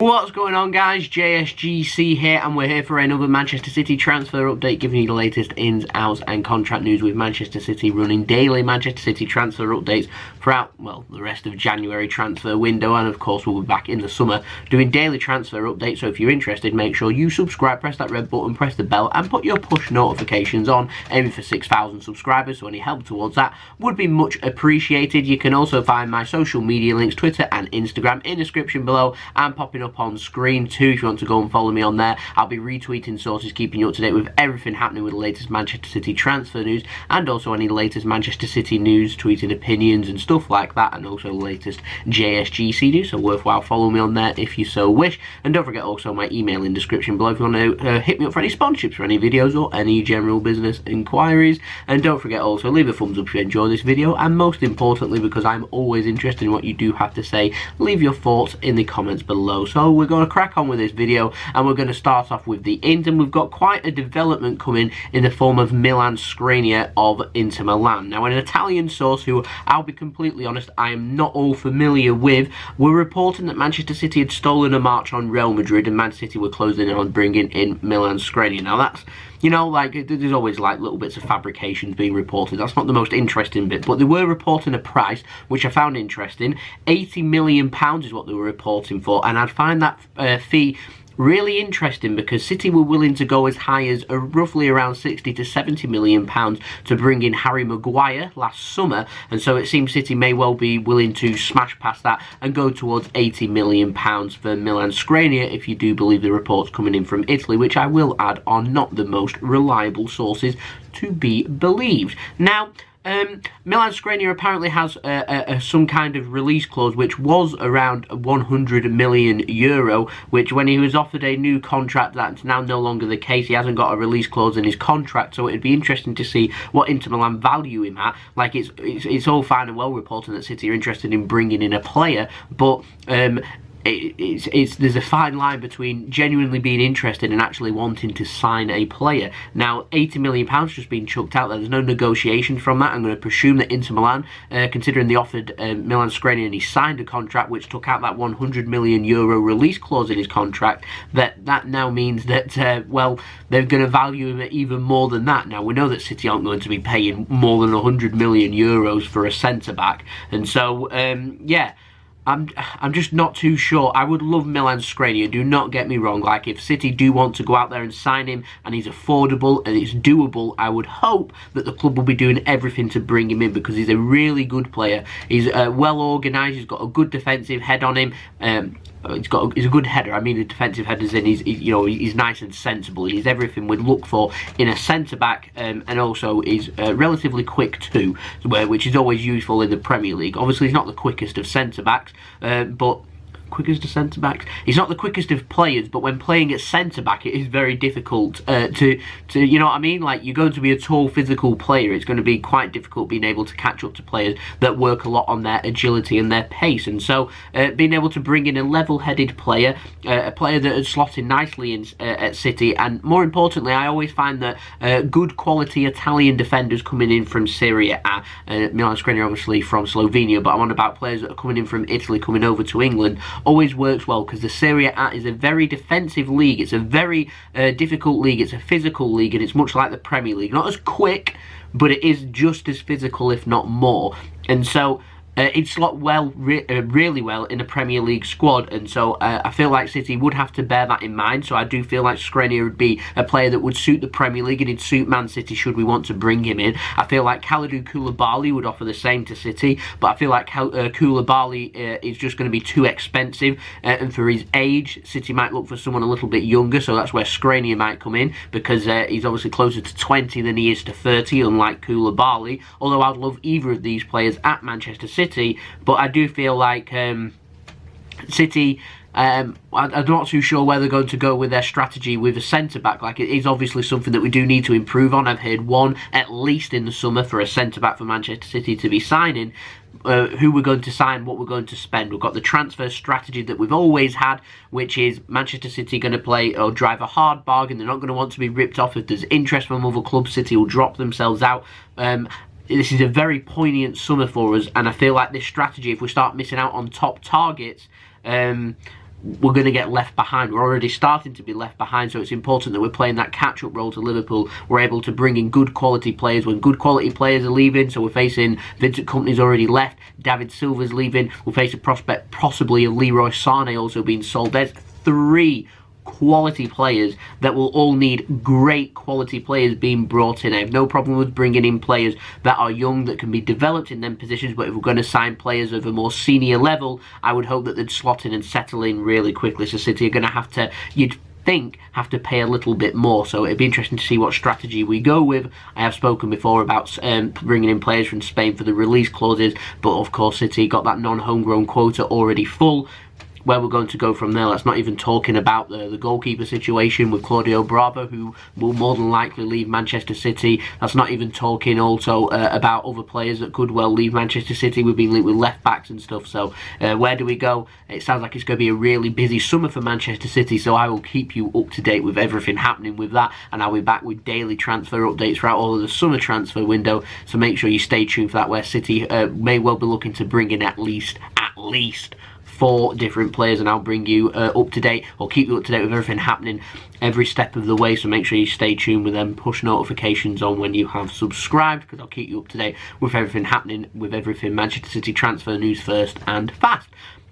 What's going on, guys? JSGC here, and we're here for another Manchester City transfer update, giving you the latest ins, outs and contract news, with Manchester City running daily Manchester City transfer updates throughout, well, the rest of January transfer window, and of course we'll be back in the summer doing daily transfer updates. So if you're interested, make sure you subscribe, press that red button, press the bell and put your push notifications on, aiming for 6,000 subscribers, so any help towards that would be much appreciated. You can also find my social media links, Twitter and Instagram, in the description below and popping up on screen too if you want to go and follow me on there. I'll be retweeting sources, keeping you up to date with everything happening with the latest Manchester City transfer news, and also any latest Manchester City news, tweeting opinions and stuff like that, and also latest JSGC news, so worthwhile follow me on there if you so wish. And don't forget also my email in the description below if you want to hit me up for any sponsorships for any videos or any general business inquiries. And don't forget also, leave a thumbs up if you enjoy this video, and most importantly, because I'm always interested in what you do have to say, leave your thoughts in the comments below. So we're going to crack on with this video, and we're going to start off with the ins, and we've got quite a development coming in the form of Milan Skriniar of Inter Milan. Now, an Italian source who, I'll be completely honest, I am not all familiar with, were reporting that Manchester City had stolen a march on Real Madrid, and Man City were closing in on bringing in Milan Skriniar. Now that's, you know, like, there's always like little bits of fabrications being reported. That's not the most interesting bit, but they were reporting a price which I found interesting. £80 million is what they were reporting for, and I'd find that fee really interesting because City were willing to go as high as roughly around 60 to 70 million pounds to bring in Harry Maguire last summer, and so it seems City may well be willing to smash past that and go towards 80 million pounds for Milan Skriniar, if you do believe the reports coming in from Italy, which I will add are not the most reliable sources to be believed. Now, Milan Skriniar apparently has some kind of release clause which was around €100 million, which when he was offered a new contract, that's now no longer the case. He hasn't got a release clause in his contract, so it'd be interesting to see what Inter Milan value him at. Like, it's all fine and well reporting that City are interested in bringing in a player, but there's a fine line between genuinely being interested and actually wanting to sign a player. Now, £80 million just being chucked out there. There's no negotiation from that. I'm going to presume that Inter Milan, considering they offered Milan Skriniar and he signed a contract which took out that €100 million release clause in his contract, that now means that, well, they're going to value him at even more than that. Now, we know that City aren't going to be paying more than €100 million for a centre-back, and so, yeah, I'm just not too sure. I would love Milan Skriniar, do not get me wrong. Like, if City do want to go out there and sign him and he's affordable and it's doable, I would hope that the club will be doing everything to bring him in, because he's a really good player. He's well organised, he's got a good defensive head on him. He's a good header. I mean, the defensive headers in. He's nice and sensible. He's everything we'd look for in a centre back, and also is relatively quick too, which is always useful in the Premier League. Obviously, he's not the quickest of centre backs, but quickest of centre backs. He's not the quickest of players, but when playing at centre back, it is very difficult to you know what I mean. Like, you're going to be a tall, physical player. It's going to be quite difficult being able to catch up to players that work a lot on their agility and their pace. And so, being able to bring in a level-headed player, a player that has slotted nicely in at City, and more importantly, I always find that good quality Italian defenders coming in from Serie A, Milan Skriniar obviously from Slovenia, but I'm on about players that are coming in from Italy, coming over to England, always works well, because the Serie A is a very defensive league. It's a very difficult league. It's a physical league, and it's much like the Premier League. Not as quick, but it is just as physical, if not more. And so he'd slot really well in a Premier League squad, and so I feel like City would have to bear that in mind. So I do feel like Skriniar would be a player that would suit the Premier League, and he'd suit Man City should we want to bring him in. I feel like Kalidou Koulibaly would offer the same to City, but I feel like Koulibaly is just going to be too expensive, and for his age, City might look for someone a little bit younger, so that's where Skriniar might come in, because he's obviously closer to 20 than he is to 30, unlike Koulibaly, although I'd love either of these players at Manchester City. But I do feel like City, I'm not too sure where they're going to go with their strategy with a centre-back. Like, it is obviously something that we do need to improve on. I've heard one at least in the summer for a centre-back for Manchester City to be signing. Who we're going to sign, what we're going to spend. We've got the transfer strategy that we've always had, which is Manchester City going to play or drive a hard bargain. They're not going to want to be ripped off. If there's interest from other clubs, City will drop themselves out. This is a very poignant summer for us, and I feel like this strategy, if we start missing out on top targets, we're going to get left behind. We're already starting to be left behind, so it's important that we're playing that catch-up role to Liverpool. We're able to bring in good quality players when good quality players are leaving, so we're facing Vincent Kompany's already left, David Silva's leaving, we'll face a prospect possibly of Leroy Sané also being sold. There's 3 quality players that will all need great quality players being brought in. I have no problem with bringing in players that are young, that can be developed in them positions, but if we're going to sign players of a more senior level, I would hope that they'd slot in and settle in really quickly. So City are going to have to, you'd think, have to pay a little bit more, so it'd be interesting to see what strategy we go with. I have spoken before about bringing in players from Spain for the release clauses, but of course City got that non-homegrown quota already full. Where we're going to go from there, that's not even talking about the goalkeeper situation with Claudio Bravo, who will more than likely leave Manchester City. That's not even talking also about other players that could well leave Manchester City. We've been linked with left backs and stuff, so where do we go? It sounds like it's going to be a really busy summer for Manchester City, so I will keep you up to date with everything happening with that, and I'll be back with daily transfer updates throughout all of the summer transfer window, so make sure you stay tuned for that, where City may well be looking to bring in at least 4 different players, and I'll bring you up to date, or keep you up to date with everything happening every step of the way, so make sure you stay tuned with them, push notifications on when you have subscribed, because I'll keep you up to date with everything happening, with everything Manchester City transfer news first and fast.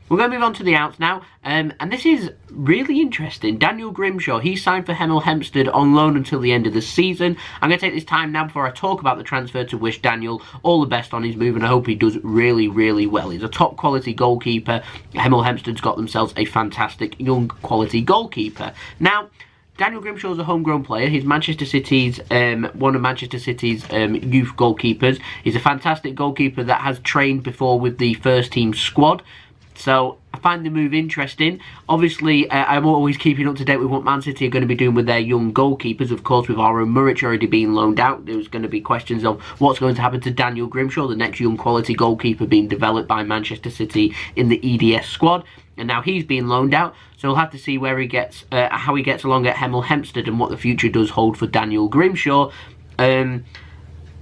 We're going to move on to the outs now, and this is really interesting. Daniel Grimshaw, he signed for Hemel Hempstead on loan until the end of the season. I'm going to take this time now before I talk about the transfer to wish Daniel all the best on his move, and I hope he does really, really well. He's a top quality goalkeeper. Hemel Hempstead's got themselves a fantastic young quality goalkeeper. Now, Daniel Grimshaw is a homegrown player. He's Manchester City's one of Manchester City's youth goalkeepers. He's a fantastic goalkeeper that has trained before with the first team squad. So I find the move interesting. Obviously, I'm always keeping up to date with what Man City are going to be doing with their young goalkeepers. Of course, with Aaron Muric already being loaned out, there's going to be questions of what's going to happen to Daniel Grimshaw, the next young quality goalkeeper being developed by Manchester City in the EDS squad. And now he's being loaned out, so we'll have to see where he gets, how he gets along at Hemel Hempstead, and what the future does hold for Daniel Grimshaw.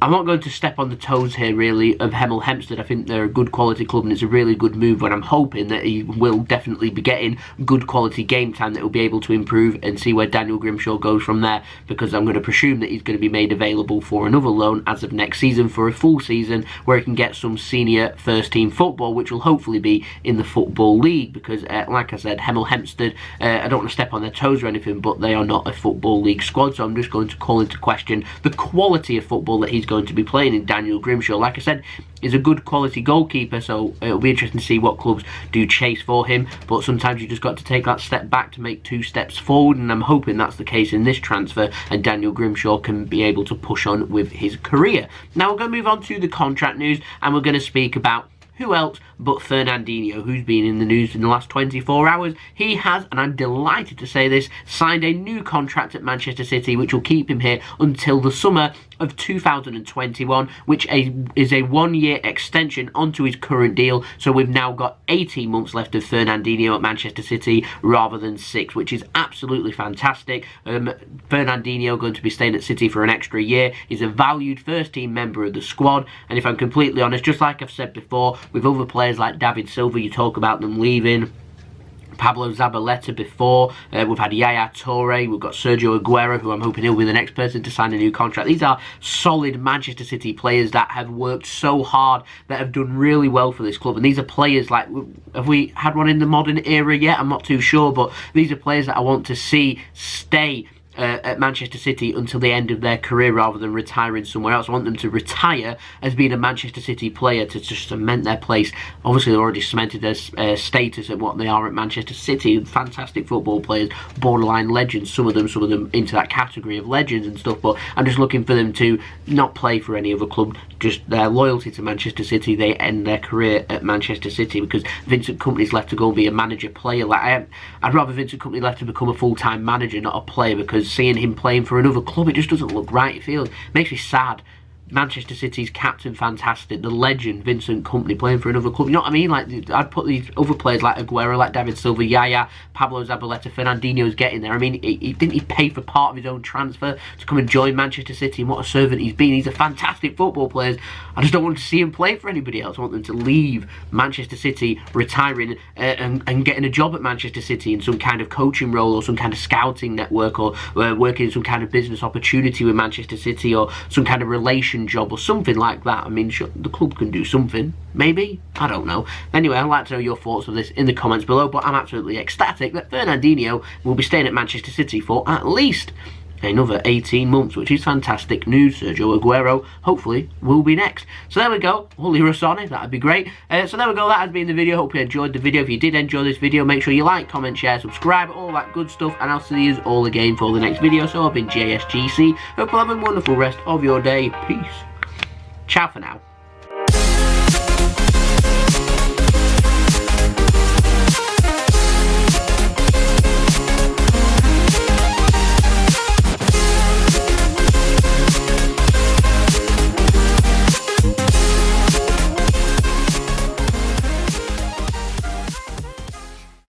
I'm not going to step on the toes here, really, of Hemel Hempstead. I think they're a good quality club, and it's a really good move, and I'm hoping that he will definitely be getting good quality game time that will be able to improve and see where Daniel Grimshaw goes from there, because I'm going to presume that he's going to be made available for another loan as of next season for a full season, where he can get some senior first team football, which will hopefully be in the Football League, because like I said, Hemel Hempstead, I don't want to step on their toes or anything, but they are not a Football League squad, so I'm just going to call into question the quality of football that he's going to be playing in Daniel Grimshaw. Like I said, he's a good quality goalkeeper, so it'll be interesting to see what clubs do chase for him, but sometimes you just got to take that step back to make 2 steps forward, and I'm hoping that's the case in this transfer, and Daniel Grimshaw can be able to push on with his career. Now we're going to move on to the contract news, and we're going to speak about who else but Fernandinho, who's been in the news in the last 24 hours. He has, and I'm delighted to say this, signed a new contract at Manchester City, which will keep him here until the summer of 2021, which is a 1-year extension onto his current deal. So we've now got 18 months left of Fernandinho at Manchester City rather than 6, which is absolutely fantastic. Fernandinho going to be staying at City for an extra year. He's a valued first team member of the squad, and if I'm completely honest, just like I've said before, with other players like David Silva, you talk about them leaving, Pablo Zabaleta before, we've had Yaya Toure, we've got Sergio Aguero, who I'm hoping he'll be the next person to sign a new contract. These are solid Manchester City players that have worked so hard, that have done really well for this club, and these are players like, have we had one in the modern era yet? I'm not too sure, but these are players that I want to see stay at Manchester City until the end of their career rather than retiring somewhere else. I want them to retire as being a Manchester City player to just cement their place. Obviously, they've already cemented their status at what they are at Manchester City. Fantastic football players, borderline legends, some of them into that category of legends and stuff, but I'm just looking for them to not play for any other club, just their loyalty to Manchester City. They end their career at Manchester City, because Vincent Kompany's left to go and be a manager player. Like I'd rather Vincent Kompany left to become a full-time manager, not a player, because seeing him playing for another club, it just doesn't look right. It makes me sad. Manchester City's captain, fantastic. The legend, Vincent Kompany, playing for another club. You know what I mean? Like, I'd put these other players like Aguero, like David Silva, Yaya, Pablo Zabaleta, Fernandinho's getting there. I mean, he pay for part of his own transfer to come and join Manchester City, and what a servant he's been. He's a fantastic football player. I just don't want to see him play for anybody else. I want them to leave Manchester City, retiring, and getting a job at Manchester City in some kind of coaching role or some kind of scouting network, or working in some kind of business opportunity with Manchester City, or some kind of relation job or something like that. I mean, sure, the club can do something, maybe, I don't know. Anyway, I'd like to know your thoughts on this in the comments below, but I'm absolutely ecstatic that Fernandinho will be staying at Manchester City for at least another 18 months, which is fantastic news. Sergio Aguero hopefully will be next. So there we go, Uli Rossoni, that'd be great. So there we go, that has been the video. Hope you enjoyed the video. If you did enjoy this video, make sure you like, comment, share, subscribe, all that good stuff, and I'll see you all again for the next video. So I've been JSGC. Hope you have a wonderful rest of your day. Peace. Ciao for now.